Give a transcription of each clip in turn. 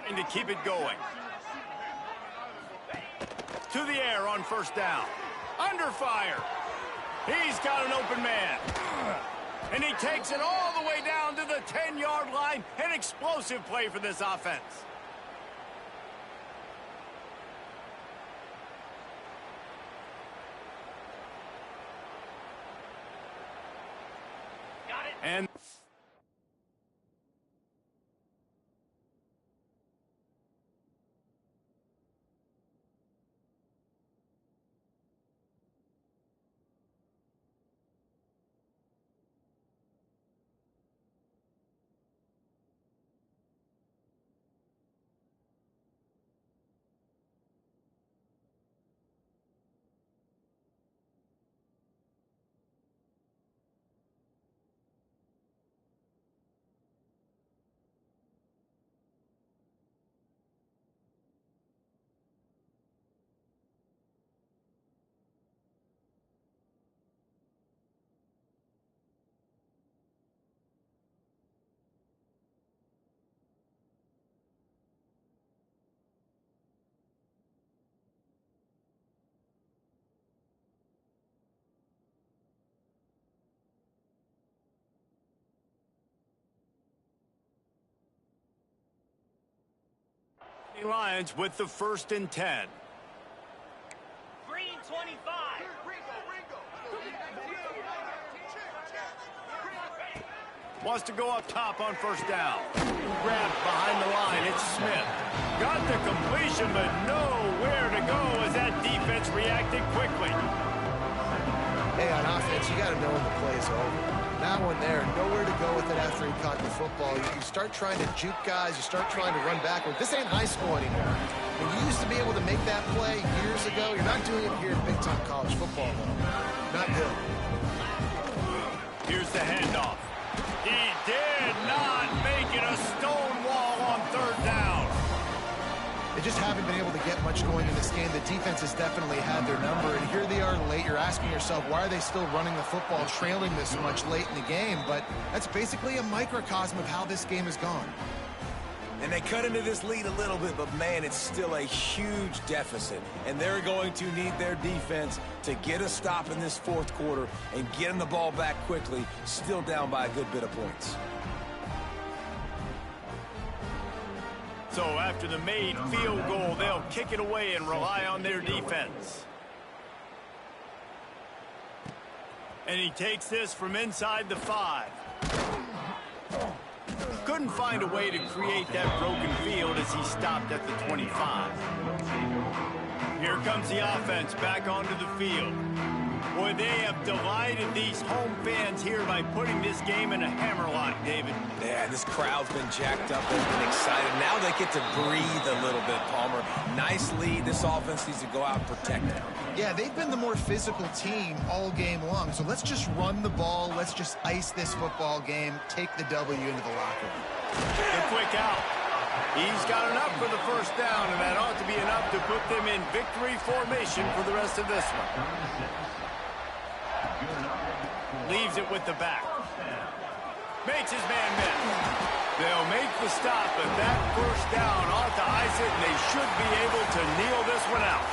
And to keep it going. To the air on first down. Under fire. He's got an open man. And he takes it all the way down to the 10-yard line. An explosive play for this offense. Got it. And Lions with the 1st and 10. Green 25. Wants to go up top on first down. Grabbed behind the line. It's Smith. Got the completion, but nowhere to go as that defense reacted quickly. Hey, on offense, you got to know when the play is over. That one there, nowhere to go with it after he caught the football. You start trying to juke guys. You start trying to run backward. This ain't high school anymore. When you used to be able to make that play years ago, you're not doing it here in big-time college football, though. Not good. Here's the handoff. He did not make it a stone wall on 3rd down. They just haven't been able to get much going in this game. The defense has definitely had their number, and here they are late. You're asking yourself, why are they still running the football, trailing this much late in the game? But that's basically a microcosm of how this game has gone. And they cut into this lead a little bit, but, man, it's still a huge deficit. And they're going to need their defense to get a stop in this 4th quarter and get them the ball back quickly, still down by a good bit of points. So after the made field goal, they'll kick it away and rely on their defense. And he takes this from inside the 5. Couldn't find a way to create that broken field as he stopped at the 25. Here comes the offense back onto the field. Boy, they have delighted these home fans here by putting this game in a hammerlock, David. Yeah, this crowd's been jacked up. They've been excited. Now they get to breathe a little bit, Palmer. Nice lead. This offense needs to go out and protect it. Yeah, they've been the more physical team all game long. So let's just run the ball. Let's just ice this football game. Take the W into the locker room. The quick out. He's got enough for the 1st down, and that ought to be enough to put them in victory formation for the rest of this one. Leaves it with the back. Makes his man miss. They'll make the stop, but that 1st down ought to ice it, and they should be able to kneel this one out.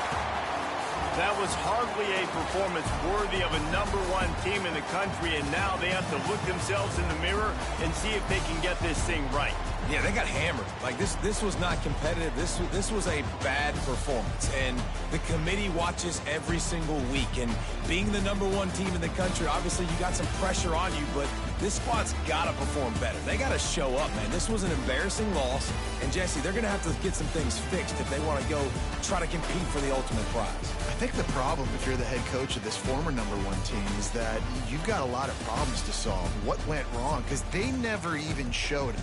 That was hardly a performance worthy of a #1 team in the country, and now they have to look themselves in the mirror and see if they can get this thing right. Yeah, they got hammered. Like, this was not competitive. This was a bad performance. And the committee watches every single week. And being the #1 team in the country, obviously you got some pressure on you, but this squad's got to perform better. They got to show up, man. This was an embarrassing loss. And, Jesse, they're going to have to get some things fixed if they want to go try to compete for the ultimate prize. I think the problem, if you're the head coach of this former #1 team, is that you've got a lot of problems to solve. What went wrong? Because they never even showed it.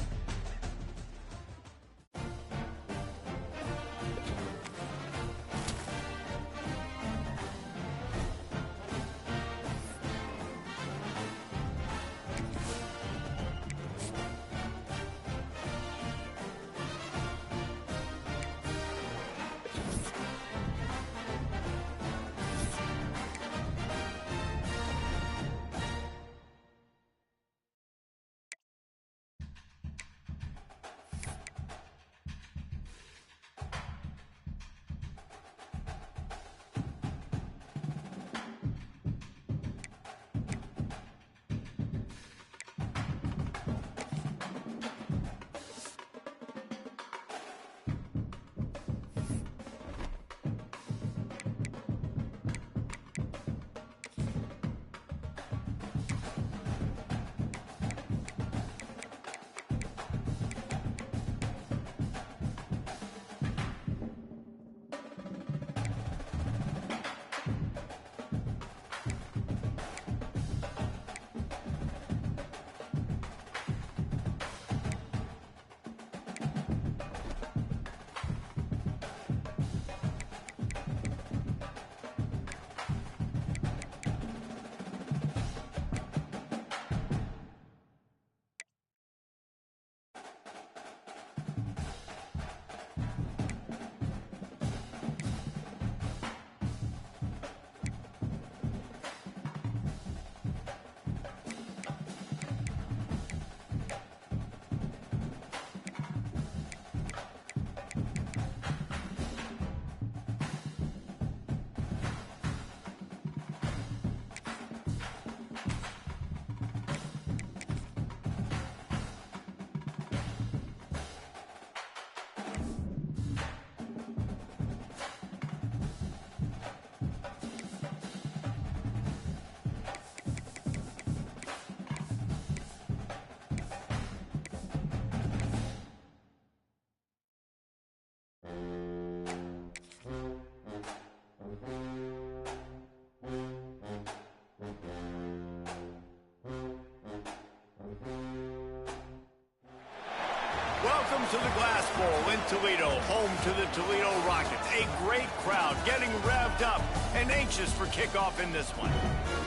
Welcome to the Glass Bowl in Toledo, home to the Toledo Rockets. A great crowd getting revved up and anxious for kickoff in this one.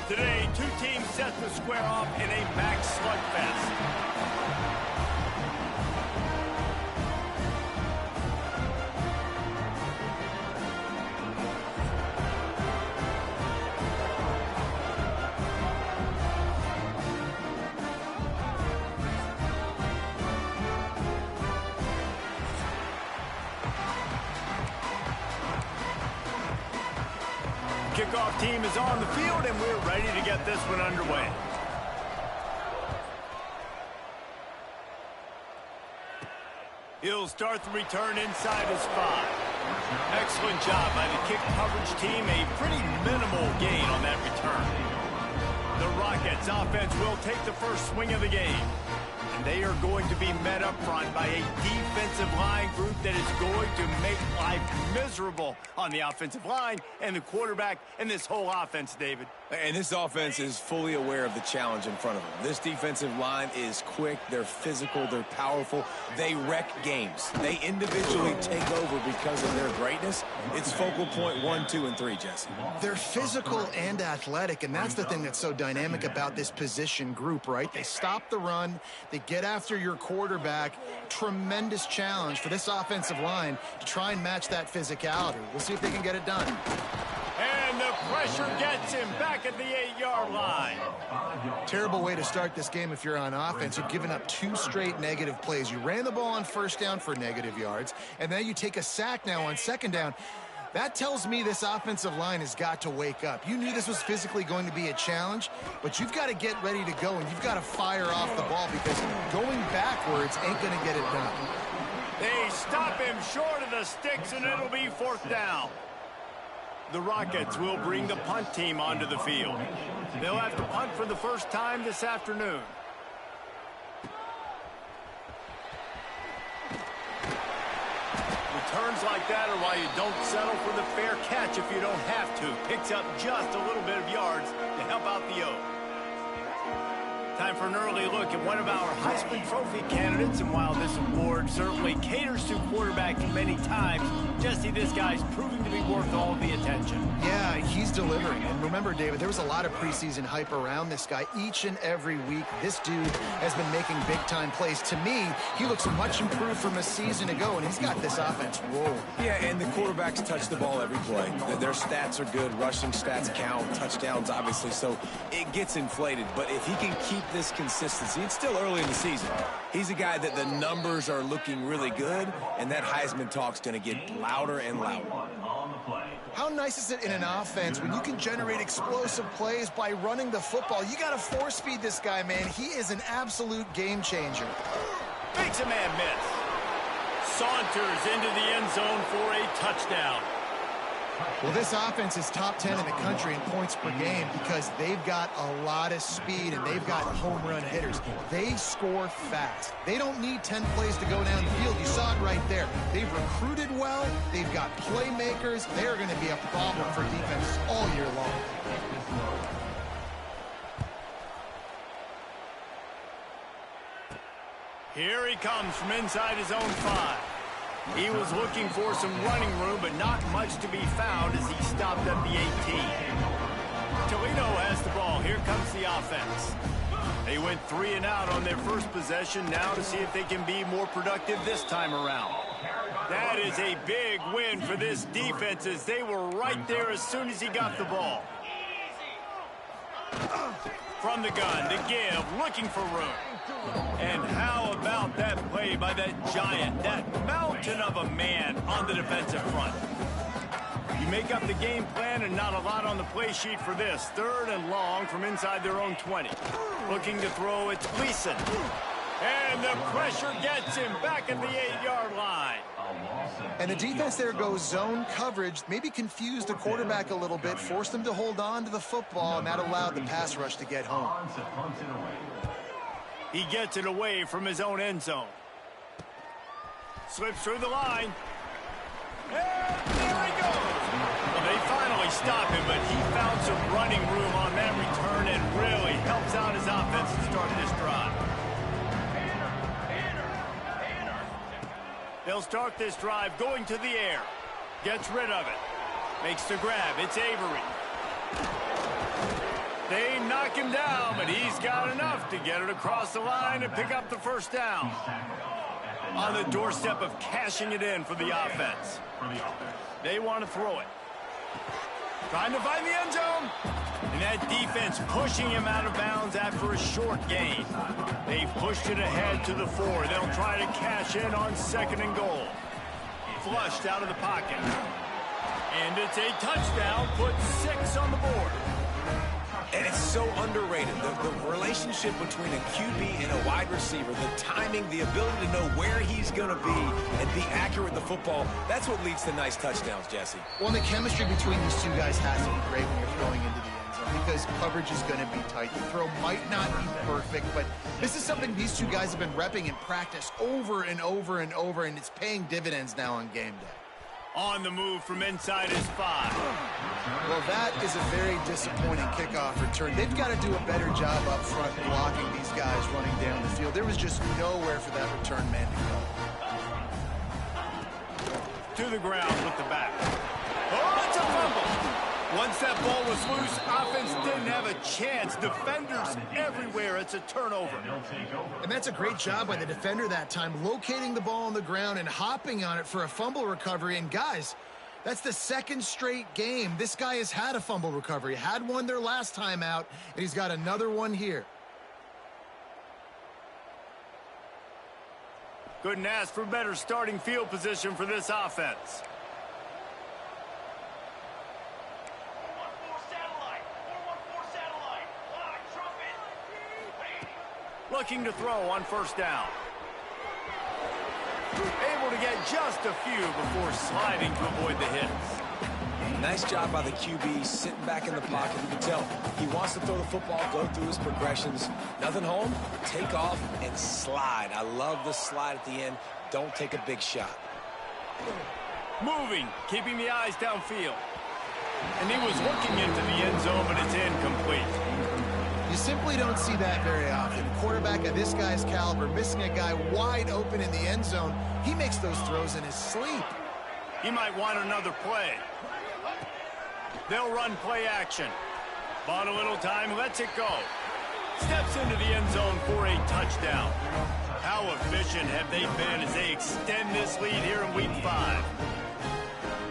Today, two teams set to square off in a max slugfest. Kickoff team is on the field, and we're ready to get this one underway. He'll start the return inside his 5. Excellent job by the kick coverage team. A pretty minimal gain on that return. The Rockets offense will take the first swing of the game. And they are going to be met up front by a defensive line group that is going to make life miserable on the offensive line and the quarterback and this whole offense, David. And this offense is fully aware of the challenge in front of them. This defensive line is quick, they're physical, they're powerful, they wreck games. They individually take over because of their greatness. It's focal point 1, 2, and 3, Jesse. They're physical and athletic, and that's the thing that's so dynamic about this position group, right? They stop the run, they get after your quarterback. Tremendous challenge for this offensive line to try and match that physicality. We'll see if they can get it done. And the pressure gets him back at the 8-yard line. Terrible way to start this game if you're on offense. You've given up 2 straight negative plays. You ran the ball on first down for negative yards, and then you take a sack now on second down. That tells me this offensive line has got to wake up. You knew this was physically going to be a challenge, but you've got to get ready to go, and you've got to fire off the ball because going backwards ain't going to get it done. They stop him short of the sticks, and it'll be 4th down. The Rockets will bring the punt team onto the field. They'll have to punt for the first time this afternoon. Returns like that are why you don't settle for the fair catch if you don't have to. Picks up just a little bit of yards to help out the Oak. Time for an early look at one of our Heisman Trophy candidates, and while this award certainly caters to quarterbacks many times, Jesse, this guy's proving to be worth all the attention. Yeah, he's delivering. And remember, David, there was a lot of preseason hype around this guy. Each and every week, this dude has been making big-time plays. To me, he looks much improved from a season ago, and he's got this offense rolling. Yeah, and the quarterbacks touch the ball every play. Their stats are good. Rushing stats count. Touchdowns, obviously. So it gets inflated. But if he can keep this consistency, it's still early in the season. He's a guy that the numbers are looking really good, and that Heisman talk's going to get louder and louder. How nice is it in an offense when you can generate explosive plays by running the football? You got to force feed this guy, man. He is an absolute game changer. Makes a man miss. Saunters into the end zone for a touchdown. Well, this offense is top 10 in the country in points per game because they've got a lot of speed and they've got home run hitters. They score fast. They don't need 10 plays to go down the field. You saw it right there. They've recruited well. They've got playmakers. They're going to be a problem for defense all year long. Here he comes from inside his own 5. He was looking for some running room, but not much to be found as he stopped at the 18. Toledo has the ball. Here comes the offense. They went 3 and out on their first possession, now to see if they can be more productive this time around. That is a big win for this defense as they were right there as soon as he got the ball. From the gun, the give, looking for room. And how about that play by that giant, that mountain of a man on the defensive front? You make up the game plan and not a lot on the play sheet for this. 3rd and long from inside their own 20. Looking to throw, it's Gleason. And the pressure gets him back at the 8-yard line. And the defense there goes zone coverage, maybe confused the quarterback a little bit, forced him to hold on to the football, and that allowed the pass rush to get home. He gets it away from his own end zone. Slips through the line. And there he goes. Well, they finally stop him, but he found some running room on that return and really helps out his offense to start this drive. They'll start this drive going to the air. Gets rid of it. Makes the grab. It's Avery. They knock him down, but he's got enough to get it across the line and pick up the first down. On the doorstep of cashing it in for the offense. They want to throw it. Trying to find the end zone. And that defense pushing him out of bounds after a short gain. They've pushed it ahead to the 4. They'll try to cash in on 2nd and goal. Flushed out of the pocket. And it's a touchdown. Put 6 on the board. And it's so underrated. The relationship between a QB and a wide receiver, the timing, the ability to know where he's going to be and be accurate with the football, that's what leads to nice touchdowns, Jesse. Well, the chemistry between these two guys has to be great when you're throwing into the end zone because coverage is going to be tight. The throw might not be perfect, but this is something these two guys have been repping in practice over and over and over, and it's paying dividends now on game day. On the move from inside his 5. Well, that is a very disappointing kickoff return. They've got to do a better job up front blocking these guys running down the field. There was just nowhere for that return man to go. To the ground with the back. Oh, it's a fumble. Once that ball was loose, offense didn't have a chance. Defenders everywhere. It's a turnover. And that's a great job by the defender that time, locating the ball on the ground and hopping on it for a fumble recovery. And guys, that's the 2nd straight game. This guy has had a fumble recovery. Had one their last time out, and he's got another one here. Couldn't ask for better starting field position for this offense. Looking to throw on 1st down. Able to get just a few before sliding to avoid the hits. Nice job by the QB, sitting back in the pocket. You can tell he wants to throw the football, go through his progressions. Nothing home, take off, and slide. I love the slide at the end. Don't take a big shot. Moving, keeping the eyes downfield. And he was looking into the end zone, but it's incomplete. You simply don't see that very often. A quarterback of this guy's caliber missing a guy wide open in the end zone. He makes those throws in his sleep. He might want another play. They'll run play action. Bought a little time, lets it go. Steps into the end zone for a touchdown. How efficient have they been as they extend this lead here in Week 5?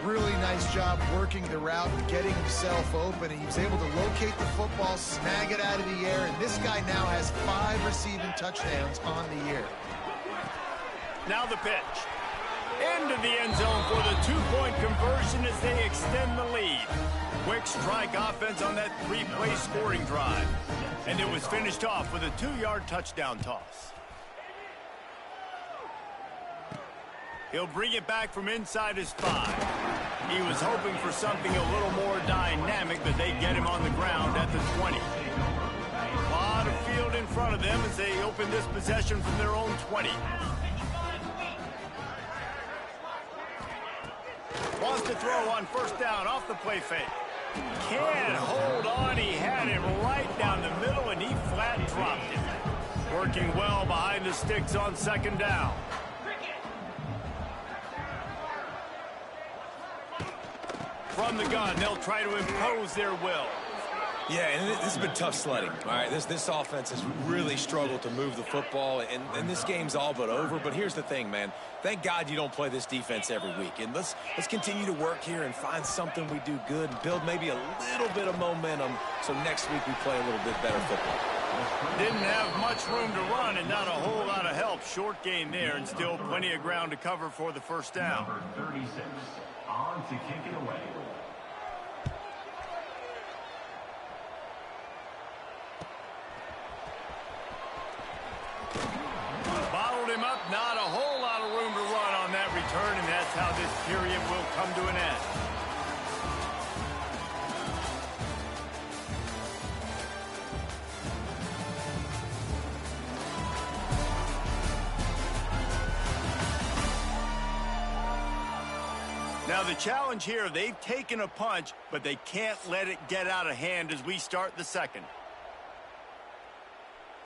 Really nice job working the route and getting himself open. He was able to locate the football, snag it out of the air, and this guy now has 5 receiving touchdowns on the year. Now the pitch. Into the end zone for the 2-point conversion as they extend the lead. Quick strike offense on that 3-play scoring drive. And it was finished off with a 2-yard touchdown toss. He'll bring it back from inside his 5. He was hoping for something a little more dynamic, but they get him on the ground at the 20. A lot of field in front of them as they open this possession from their own 20. Wants to throw on 1st down off the play fake. Can't hold on. He had him right down the middle, and he flat dropped him. Working well behind the sticks on 2nd down. From the gun, they'll try to impose their will. Yeah, and this has been tough sledding. All right, this offense has really struggled to move the football, and this game's all but over. But here's the thing, man. Thank God you don't play this defense every week. And let's continue to work here and find something we do good and build maybe a little bit of momentum so next week we play a little bit better football. Didn't have much room to run and not a whole lot of help. Short gain there and still plenty of ground to cover for the 1st down. Number 36, on to kick it away. Bottled him up, not a whole lot of room to run on that return, and that's how this period will come to an end. Now the challenge here, they've taken a punch, but they can't let it get out of hand as we start the 2nd.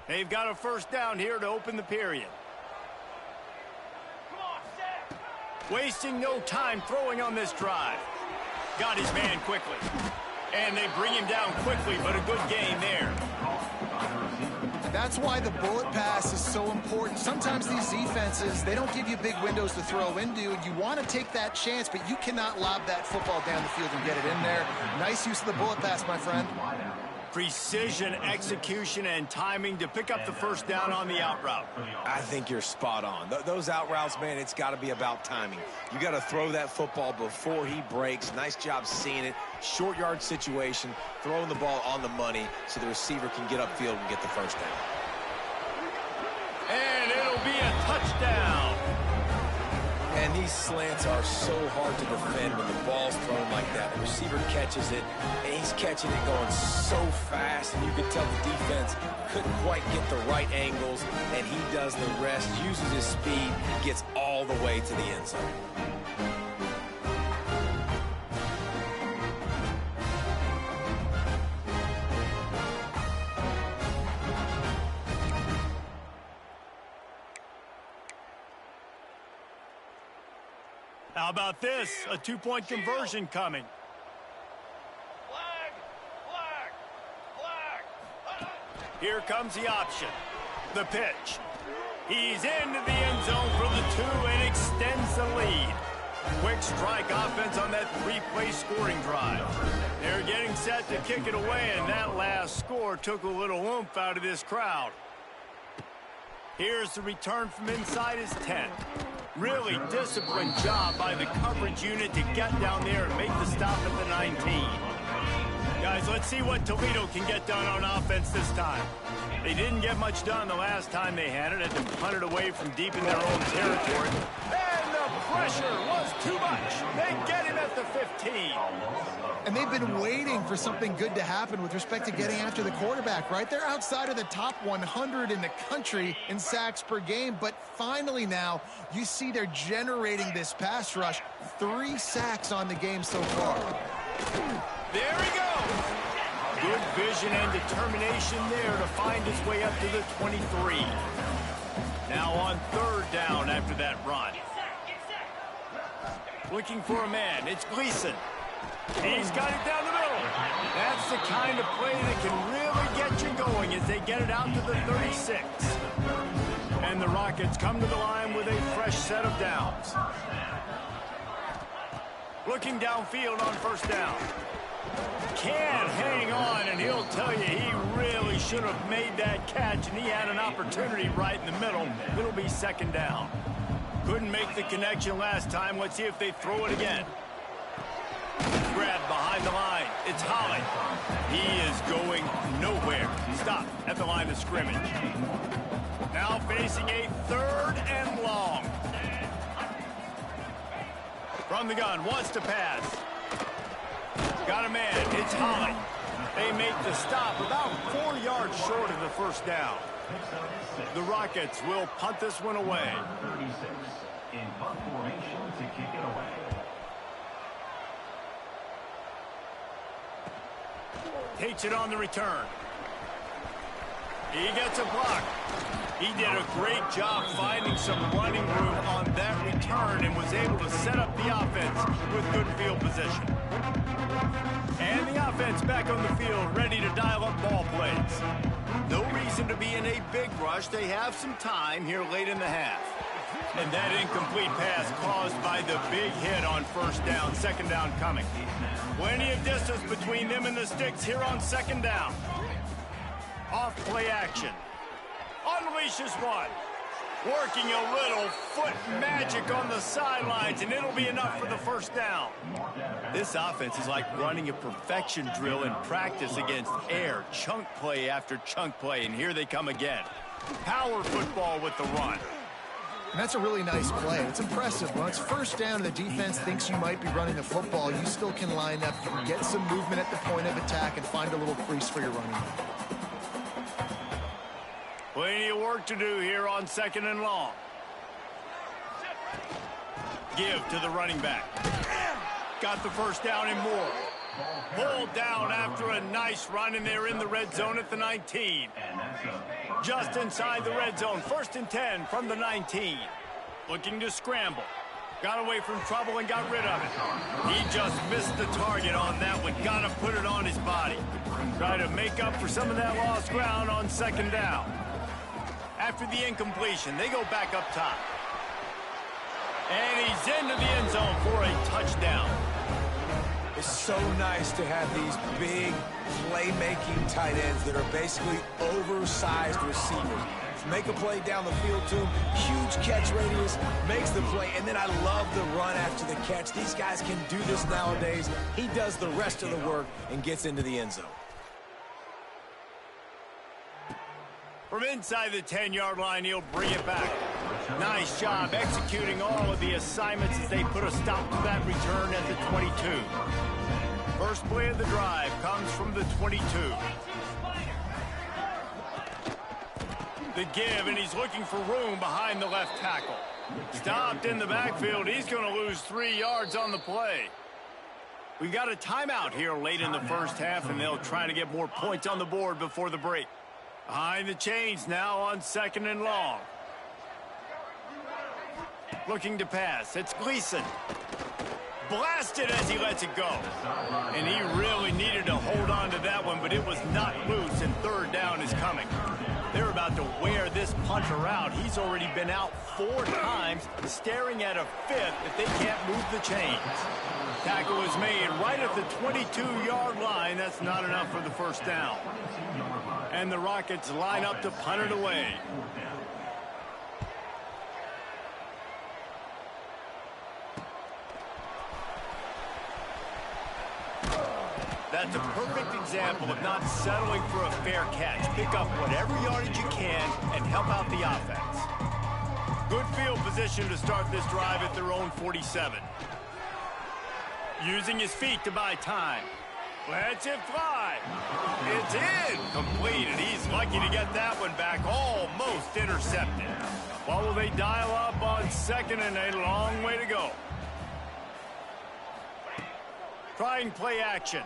They've got a 1st down here to open the period. Come on, set. Wasting no time throwing on this drive. Got his man quickly. And they bring him down quickly, but a good gain there. That's why the bullet pass is so important. Sometimes these defenses, they don't give you big windows to throw into, and you want to take that chance, but you cannot lob that football down the field and get it in there. Nice use of the bullet pass, my friend. Precision, execution, and timing to pick up the first down on the out route. I think you're spot on. Those out routes, man, it's got to be about timing. You got to throw that football before he breaks. Nice job seeing it. Short yard situation, throwing the ball on the money so the receiver can get upfield and get the first down. And it'll be a touchdown. And these slants are so hard to defend when the ball's thrown like that. The receiver catches it, and he's catching it going so fast, and you can tell the defense couldn't quite get the right angles, and he does the rest, uses his speed, gets all the way to the end zone. How about this? A two-point conversion coming. Here comes the option. The pitch. He's into the end zone for the 2 and extends the lead. Quick strike offense on that 3-play scoring drive. They're getting set to kick it away, and that last score took a little oomph out of this crowd. Here's the return from inside his 10. Really disciplined job by the coverage unit to get down there and make the stop at the 19. Guys, let's see what Toledo can get done on offense this time. They didn't get much done the last time they had it. Had to punt it away from deep in their own territory. And the pressure was too much. They get him at the 15. And they've been waiting for something good to happen with respect to getting after the quarterback, right? They're outside of the top 100 in the country in sacks per game, but finally now you see they're generating this pass rush. 3 sacks on the game so far. There he goes. Good vision and determination there to find his way up to the 23. Now on 3rd down after that run. Looking for a man. It's Gleason. He's got it down the middle. That's the kind of play that can really get you going as they get it out to the 36. And the Rockets come to the line with a fresh set of downs. Looking downfield on 1st down. Can't hang on, and he'll tell you he really should have made that catch, and he had an opportunity right in the middle. It'll be 2nd down. Couldn't make the connection last time. Let's see if they throw it again. Grabbed behind the line. It's Holly. He is going nowhere. Stop at the line of scrimmage. Now facing a 3rd and long. From the gun, wants to pass. Got a man. It's Holly. They make the stop about 4 yards short of the 1st down. The Rockets will punt this one away. 36 in punt formation to kick it away. Takes it on the return. He gets a block. He did a great job finding some running room on that return and was able to set up the offense with good field position. And the offense back on the field, ready to dial up ball plays. No reason to be in a big rush. They have some time here late in the half. And that incomplete pass caused by the big hit on 1st down, 2nd down coming. Plenty of distance between them and the sticks here on 2nd down. Off play action. Unleashes one. Working a little foot magic on the sidelines, and it'll be enough for the 1st down. This offense is like running a perfection drill in practice against air. Chunk play after chunk play, and here they come again. Power football with the run. And that's a really nice play. It's impressive. When it's 1st down and the defense thinks you might be running the football, you still can line up. You can get some movement at the point of attack and find a little crease for your running back. Plenty of work to do here on 2nd and long. Give to the running back. Got the 1st down and more. Pulled down after a nice run, and they're in the red zone at the 19. Just inside the red zone. 1st and 10 from the 19. Looking to scramble. Got away from trouble and got rid of it. He just missed the target on that one. Got to put it on his body. Try to make up for some of that lost ground on second down. After the incompletion, they go back up top. And he's into the end zone for a touchdown. It's so nice to have these big playmaking tight ends that are basically oversized receivers. Make a play down the field to him, huge catch radius, makes the play, and then I love the run after the catch. These guys can do this nowadays. He does the rest of the work and gets into the end zone. From inside the 10-yard line, he'll bring it back. Nice job executing all of the assignments as they put a stop to that return at the 22. First play of the drive comes from the 22. The give, and he's looking for room behind the left tackle. Stopped in the backfield. He's going to lose 3 yards on the play. We got a timeout here late in the first half, and they'll try to get more points on the board before the break. Behind the chains now on 2nd and long. Looking to pass. It's Gleason. Blasted as he lets it go. And he really needed to hold on to that one, but it was not loose, and 3rd down is coming. They're about to wear this punter out. He's already been out 4 times, staring at a 5th if they can't move the chains. Tackle is made right at the 22-yard line. That's not enough for the first down. And the Rockets line up to punt it away. That's a perfect example of not settling for a fair catch. Pick up whatever yardage you can and help out the offense. Good field position to start this drive at their own 47. Using his feet to buy time. Lets it fly. It's in. Completed. He's lucky to get that one back. Almost intercepted. What will they dial up on 2nd and a long way to go? Trying play action.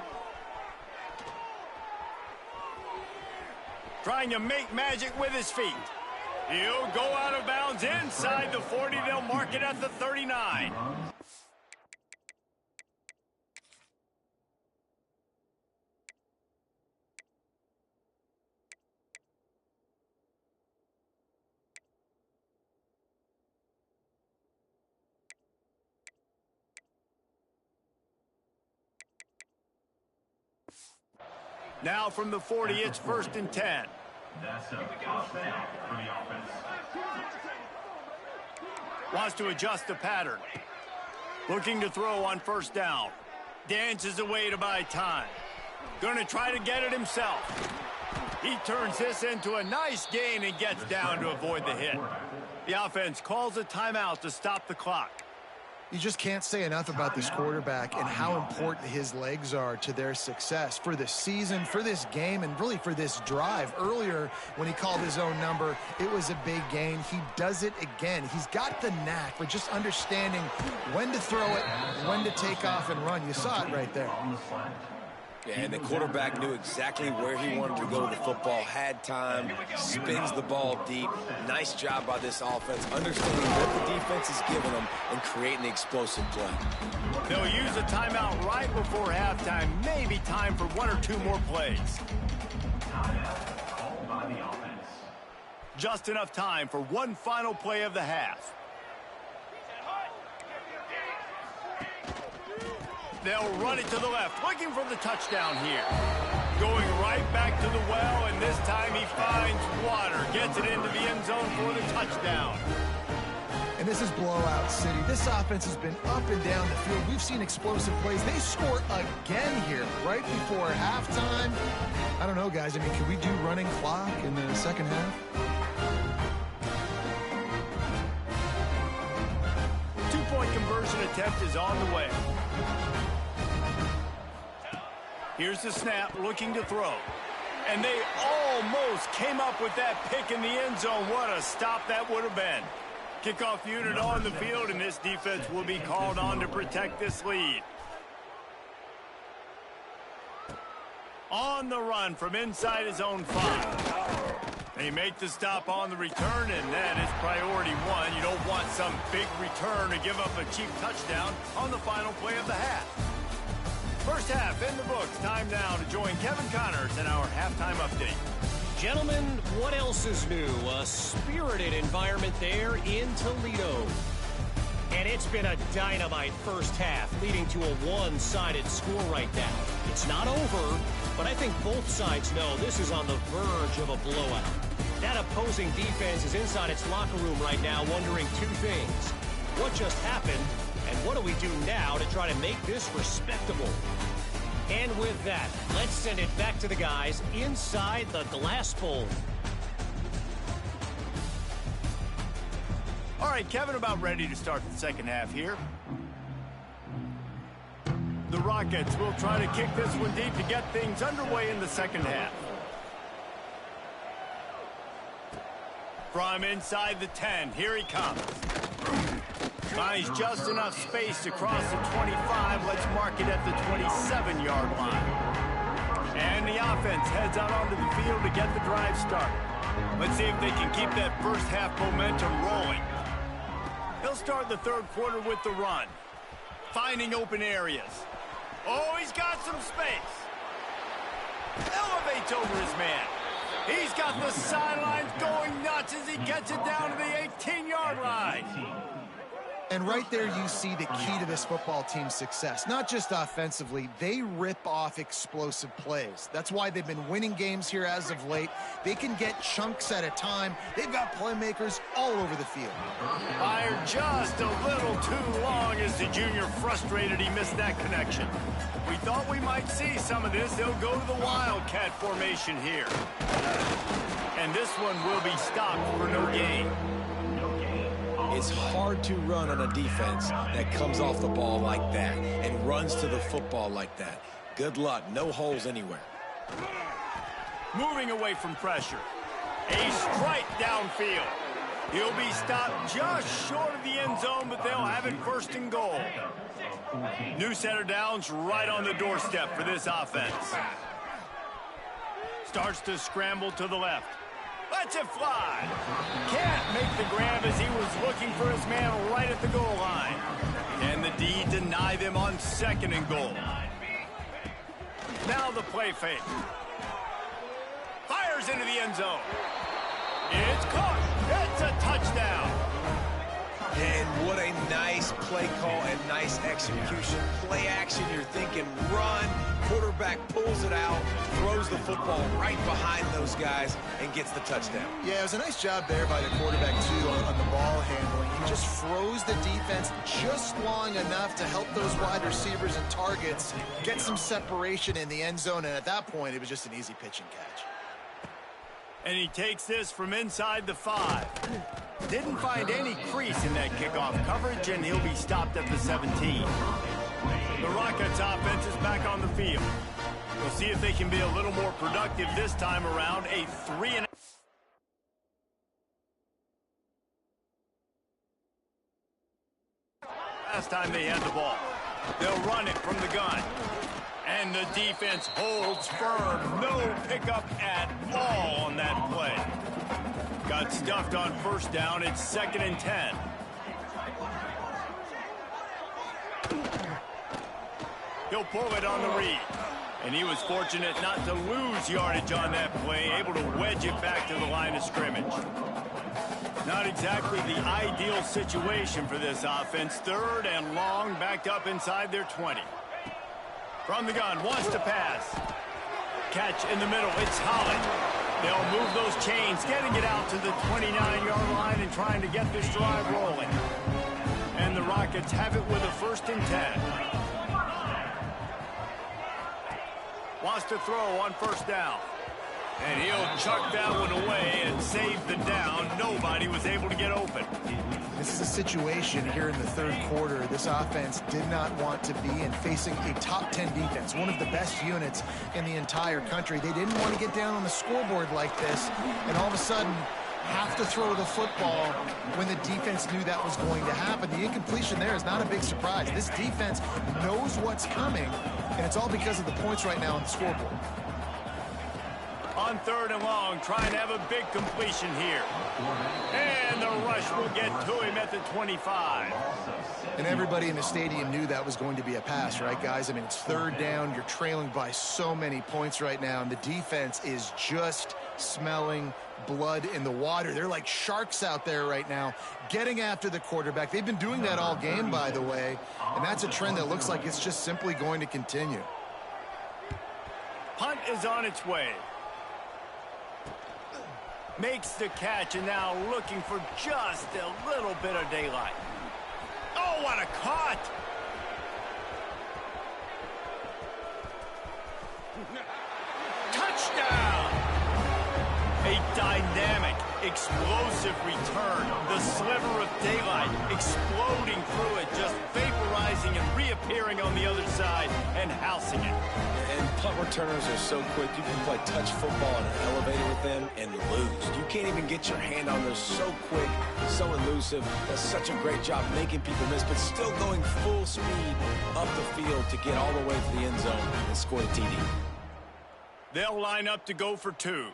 Trying to make magic with his feet. He'll go out of bounds inside the 40. They'll mark it at the 39. Now from the 40, it's 1st and 10. That's a first down for the offense. Wants to adjust the pattern. Looking to throw on 1st down. Dances away to buy time. Going to try to get it himself. He turns this into a nice gain and gets down to avoid the hit. The offense calls a timeout to stop the clock. You just can't say enough about this quarterback and how important his legs are to their success for this season, for this game, and really for this drive. Earlier, when he called his own number, it was a big gain. He does it again. He's got the knack for just understanding when to throw it, when to take off and run. You saw it right there. Yeah, and the quarterback knew exactly where he wanted to go with the football, had time, spins the ball deep. Nice job by this offense, understanding what the defense is giving them and creating the explosive play. They'll use a timeout right before halftime. Maybe time for 1 or 2 more plays. Timeout called by the offense. Just enough time for one final play of the half. They'll run it to the left, looking for the touchdown here. Going right back to the well, and this time he finds water. Gets it into the end zone for the touchdown. And this is blowout city. This offense has been up and down the field. We've seen explosive plays. They score again here right before halftime. I don't know, guys. I mean, can we do running clock in the second half? 2-point conversion attempt is on the way. Here's the snap, looking to throw. And they almost came up with that pick in the end zone. What a stop that would have been. Kickoff unit on the field, and this defense will be called on to protect this lead. On the run from inside his own 5. They make the stop on the return, and that is priority one. You don't want some big return to give up a cheap touchdown on the final play of the half. First half in the books. Time now to join Kevin Connors in our halftime update. Gentlemen, what else is new? A spirited environment there in Toledo. And it's been a dynamite first half, leading to a one-sided score right now. It's not over, but I think both sides know this is on the verge of a blowout. That opposing defense is inside its locker room right now wondering two things. What just happened, and what do we do now to try to make this respectable? And with that, let's send it back to the guys inside the glass bowl. All right, Kevin, about ready to start the second half here. The Rockets will try to kick this one deep to get things underway in the second half. From inside the 10, here he comes. Finds just enough space to cross the 25. Let's mark it at the 27-yard line. And the offense heads out onto the field to get the drive started. Let's see if they can keep that first half momentum rolling. He'll start the third quarter with the run. Finding open areas. Oh, he's got some space. Elevates over his man. He's got the sidelines going nuts as he gets it down to the 18-yard line. And right there you see the key to this football team's success. Not just offensively, they rip off explosive plays. That's why they've been winning games here as of late. They can get chunks at a time. They've got playmakers all over the field. Fired just a little too long as the junior frustrated he missed that connection. We thought we might see some of this. They'll go to the Wildcat formation here. And this one will be stopped for no gain. It's hard to run on a defense that comes off the ball like that and runs to the football like that. Good luck. No holes anywhere. Moving away from pressure. A strike downfield. He'll be stopped just short of the end zone, but they'll have it first and goal. New set of downs right on the doorstep for this offense. Starts to scramble to the left. Lets it fly. Can't make the grab as he was looking for his man right at the goal line. And the D deny them on second and goal. Now the play fake. Fires into the end zone. It's caught. It's a touchdown. And what a nice play call and nice execution. Play action, you're thinking run. Quarterback pulls it out, throws the football right behind those guys, and gets the touchdown. Yeah, it was a nice job there by the quarterback, too, on the ball handling. He just froze the defense just long enough to help those wide receivers and targets get some separation in the end zone, and at that point, it was just an easy pitch and catch. And he takes this from inside the 5. Didn't find any crease in that kickoff coverage, and he'll be stopped at the 17. The Rockets offense is back on the field. We'll see if they can be a little more productive this time around. A 3-and-out. Last time they had the ball. They'll run it from the gun. And the defense holds firm. No pickup at all on that play. Got stuffed on first down. It's 2nd and 10. He'll pull it on the read. And he was fortunate not to lose yardage on that play, able to wedge it back to the line of scrimmage. Not exactly the ideal situation for this offense. 3rd and long, backed up inside their 20. From the gun, wants to pass. Catch in the middle, it's Holland. They'll move those chains, getting it out to the 29-yard line and trying to get this drive rolling. And the Rockets have it with a 1st and 10. Wants to throw on first down. And he'll chuck that one away and save the down. Nobody was able to get open. This is a situation here in the 3rd quarter this offense did not want to be in, facing a top 10 defense, one of the best units in the entire country. They didn't want to get down on the scoreboard like this and all of a sudden have to throw the football when the defense knew that was going to happen. The incompletion there is not a big surprise. This defense knows what's coming, and it's all because of the points right now on the scoreboard. On 3rd and long, trying to have a big completion here. And the rush will get to him at the 25. And everybody in the stadium knew that was going to be a pass, right, guys? I mean, it's 3rd down. You're trailing by so many points right now, and the defense is just smelling blood in the water. They're like sharks out there right now, getting after the quarterback. They've been doing that all game, by the way, and that's a trend that looks like it's just simply going to continue. Punt is on its way. Makes the catch, and now looking for just a little bit of daylight. Oh, what a cut! Touchdown! A dynamic, explosive return. The sliver of daylight exploding through it, just vaporizing and reappearing on the other side and housing it. And punt returners are so quick. You can play touch football in an elevator with them and lose. You can't even get your hand on those. So quick, so elusive. Does such a great job making people miss, but still going full speed up the field to get all the way to the end zone and score the TD. They'll line up to go for 2.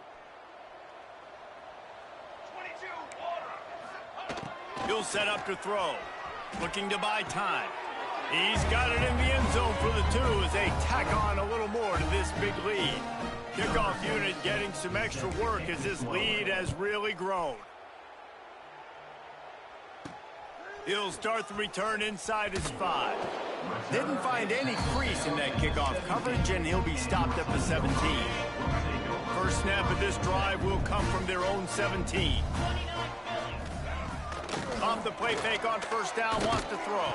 He'll set up to throw. Looking to buy time. He's got it in the end zone for the 2 as they tack on a little more to this big lead. Kickoff unit getting some extra work as this lead has really grown. He'll start the return inside his 5. Didn't find any crease in that kickoff coverage, and he'll be stopped at the 17. First snap of this drive will come from their own 17. Off the play fake on 1st down, wants to throw.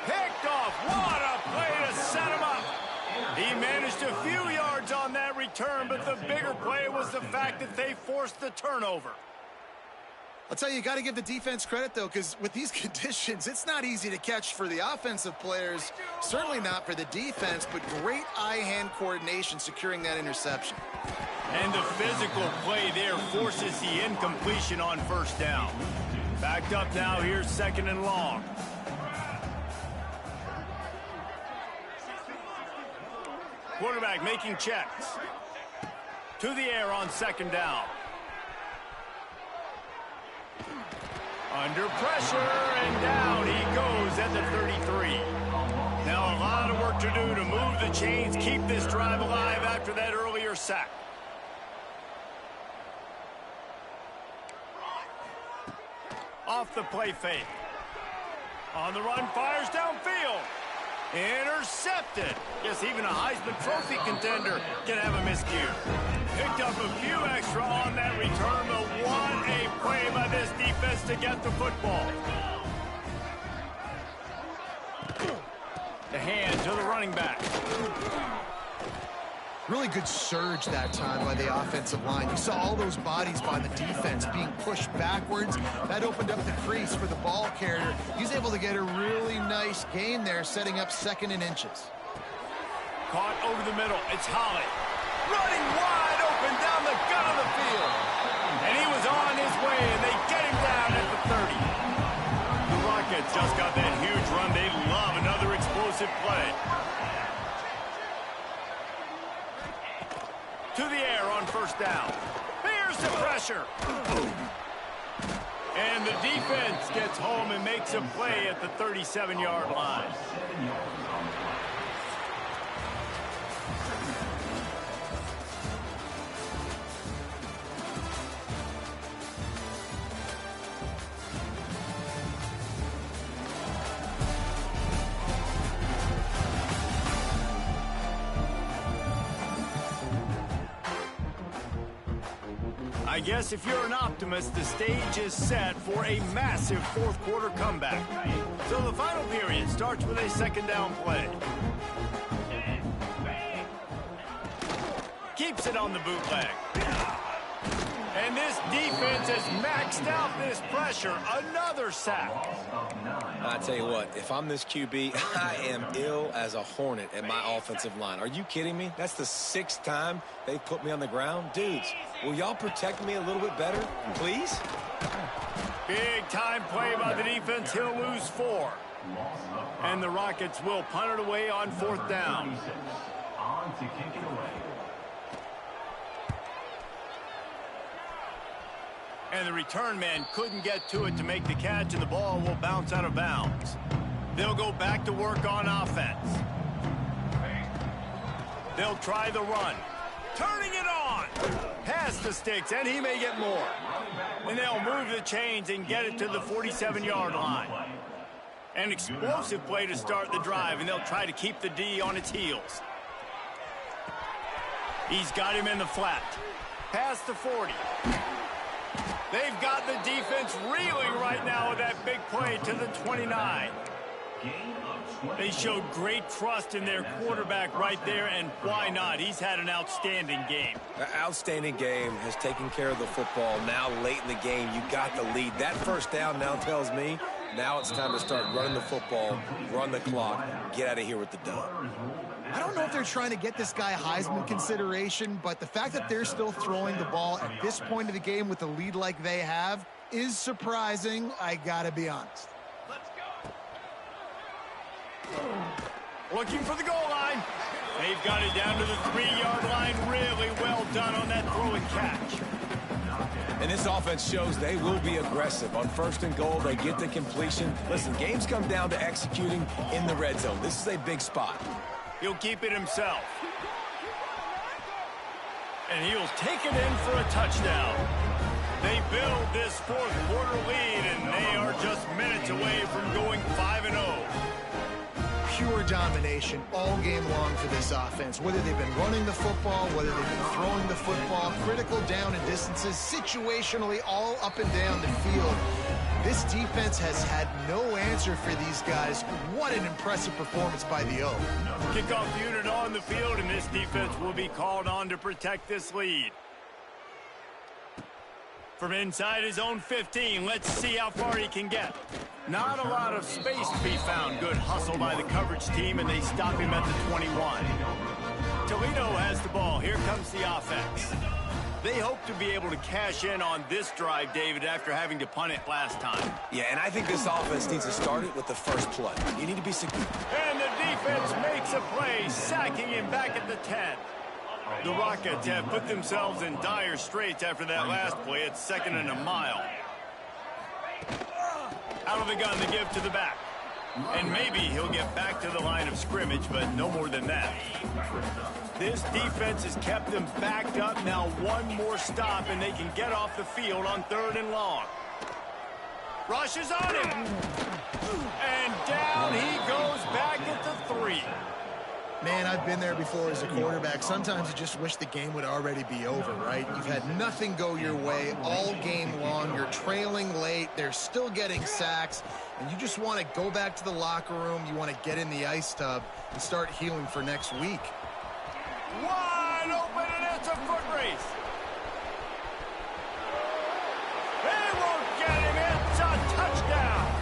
Picked off. What a play to set him up. He managed a few yards on that return, but the bigger play was the fact that they forced the turnover. I'll tell you got to give the defense credit, though, because with these conditions, it's not easy to catch for the offensive players, certainly not for the defense, but great eye-hand coordination securing that interception. And the physical play there forces the incompletion on 1st down. Backed up now, here's 2nd and long. Quarterback making checks. To the air on 2nd down. Under pressure, and down he goes at the 33. Now a lot of work to do to move the chains, keep this drive alive after that earlier sack. Off the play fake. On the run, fires downfield. Intercepted. Yes, even a Heisman Trophy contender can have a miscue. Picked up a few extra on that return, but what a play by this defense to get the football. The hand to the running back. Really good surge that time by the offensive line. You saw all those bodies by the defense being pushed backwards. That opened up the crease for the ball carrier. He's able to get a really nice gain there, setting up 2nd and inches. Caught over the middle. It's Holly. Running wide open down the gut of the field. And he was on his way, and they get him down at the 30. The Rockets just got that huge run. They love another explosive play. To the air on 1st down. Here's the pressure. And the defense gets home and makes a play at the 37-yard line. I guess if you're an optimist, the stage is set for a massive 4th quarter comeback. So the final period starts with a 2nd down play. Keeps it on the bootleg. And this defense has maxed out this pressure. Another sack. I tell you what, if I'm this QB, I am ill as a hornet at my offensive line. Are you kidding me? That's the 6th time they've put me on the ground. Dudes, will y'all protect me a little bit better, please? Big time play by the defense. He'll lose 4. And the Rockets will punt it away on 4th down. On to kick it away. And the return man couldn't get to it to make the catch, and the ball will bounce out of bounds. They'll go back to work on offense. They'll try the run. Turning it on. Past the sticks, and he may get more. And they'll move the chains and get it to the 47-yard line. An explosive play to start the drive, and they'll try to keep the D on its heels. He's got him in the flat. Past the 40. They've got the defense reeling right now with that big play to the 29. They showed great trust in their quarterback right there, and why not? He's had an outstanding game. An outstanding game, has taken care of the football. Now late in the game, you got the lead. That first down now tells me now it's time to start running the football, run the clock, get out of here with the dub. I don't know if they're trying to get this guy Heisman consideration, but the fact that they're still throwing the ball at this point of the game with a lead like they have is surprising, I gotta be honest. Looking for the goal line. They've got it down to the 3-yard line. Really well done on that throw and catch. And this offense shows they will be aggressive. On 1st and goal, they get the completion. Listen, games come down to executing in the red zone. This is a big spot. He'll keep it himself. And he'll take it in for a touchdown. They build this 4th quarter lead, and they are just minutes away from going 5-0. Pure domination all game long for this offense. Whether they've been running the football, whether they've been throwing the football, critical down and distances, situationally all up and down the field. This defense has had no answer for these guys. What an impressive performance by the O. Kickoff unit on the field, and this defense will be called on to protect this lead. From inside his own 15, let's see how far he can get. Not a lot of space to be found. Good hustle by the coverage team, and they stop him at the 21. Toledo has the ball. Here comes the offense. They hope to be able to cash in on this drive, David, after having to punt it last time. Yeah, and I think this offense needs to start it with the first play. You need to be secure. And the defense makes a play, sacking him back at the 10. The Rockets have put themselves in dire straits after that last play. It's 2nd and a mile. Out of the gun, the give to the back. And maybe he'll get back to the line of scrimmage, but no more than that. This defense has kept them backed up. Now one more stop, and they can get off the field on 3rd and long. Rushes on him. And down he goes back at the 3. Man, I've been there before as a quarterback. Sometimes you just wish the game would already be over, right? You've had nothing go your way all game long. You're trailing late. They're still getting sacks. And you just want to go back to the locker room. You want to get in the ice tub and start healing for next week. Wide open, and it's a foot race. They won't get him. It's a touchdown.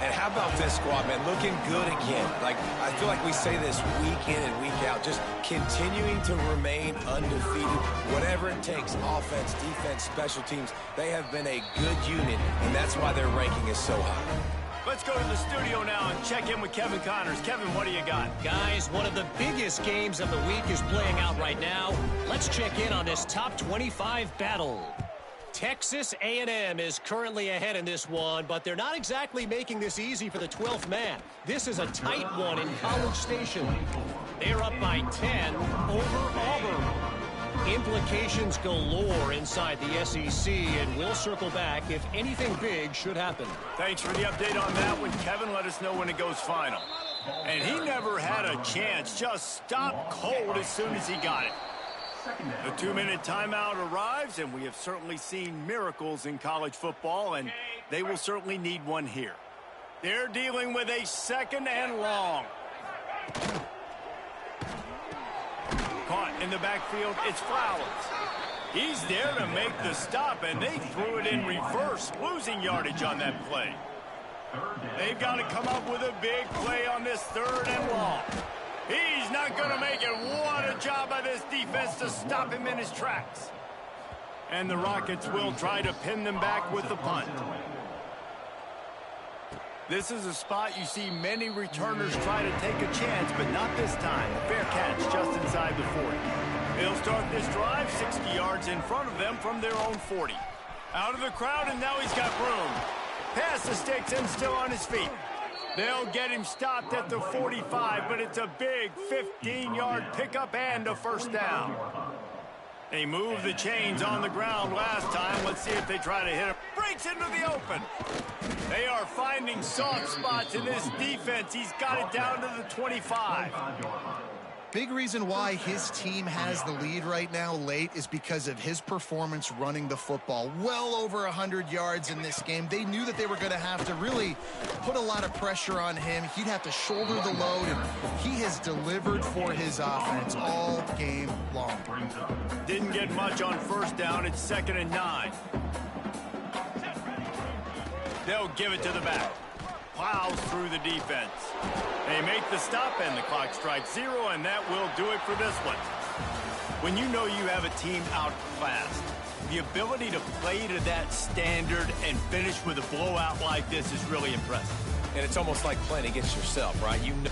And how about this squad, man? Looking good again. Like, I feel like we say this week in and week out, just continuing to remain undefeated. Whatever it takes, offense, defense, special teams, they have been a good unit, and that's why their ranking is so high. Let's go to the studio now and check in with Kevin Connors. Kevin, what do you got? Guys, one of the biggest games of the week is playing out right now. Let's check in on this top 25 battle. Texas A&M is currently ahead in this one, but they're not exactly making this easy for the 12th man. This is a tight one in College Station. They're up by 10 over Auburn. Implications galore inside the SEC, and we'll circle back if anything big should happen. Thanks for the update on that one, Kevin. Let us know when it goes final. And he never had a chance. Just stopped cold as soon as he got it. The 2-minute timeout arrives, and we have certainly seen miracles in college football, and they will certainly need one here. They're dealing with a 2nd and long. Caught in the backfield, it's Flowers. He's there to make the stop, and they threw it in reverse, losing yardage on that play. They've got to come up with a big play on this 3rd and long. He's not going to make it. What a job by this defense to stop him in his tracks. And the Rockets will try to pin them back with the punt. This is a spot you see many returners try to take a chance, but not this time. A fair catch just inside the 40. They'll start this drive 60 yards in front of them from their own 40. Out of the crowd, and now he's got room. Past the sticks and still on his feet. They'll get him stopped at the 45, but it's a big 15-yard pickup and a first down. They moved the chains on the ground last time. Let's see if they try to hit him. Breaks into the open. They are finding soft spots in this defense. He's got it down to the 25. Big reason why his team has the lead right now late is because of his performance running the football. Well over 100 yards in this game. They knew that they were going to have to really put a lot of pressure on him. He'd have to shoulder the load, and he has delivered for his offense all game long. Didn't get much on first down. It's 2nd and 9. They'll give it to the back. Plows through the defense. They make the stop, and the clock strikes 0, and that will do it for this one. When you know you have a team outclassed, the ability to play to that standard and finish with a blowout like this is really impressive. And it's almost like playing against yourself, right? You know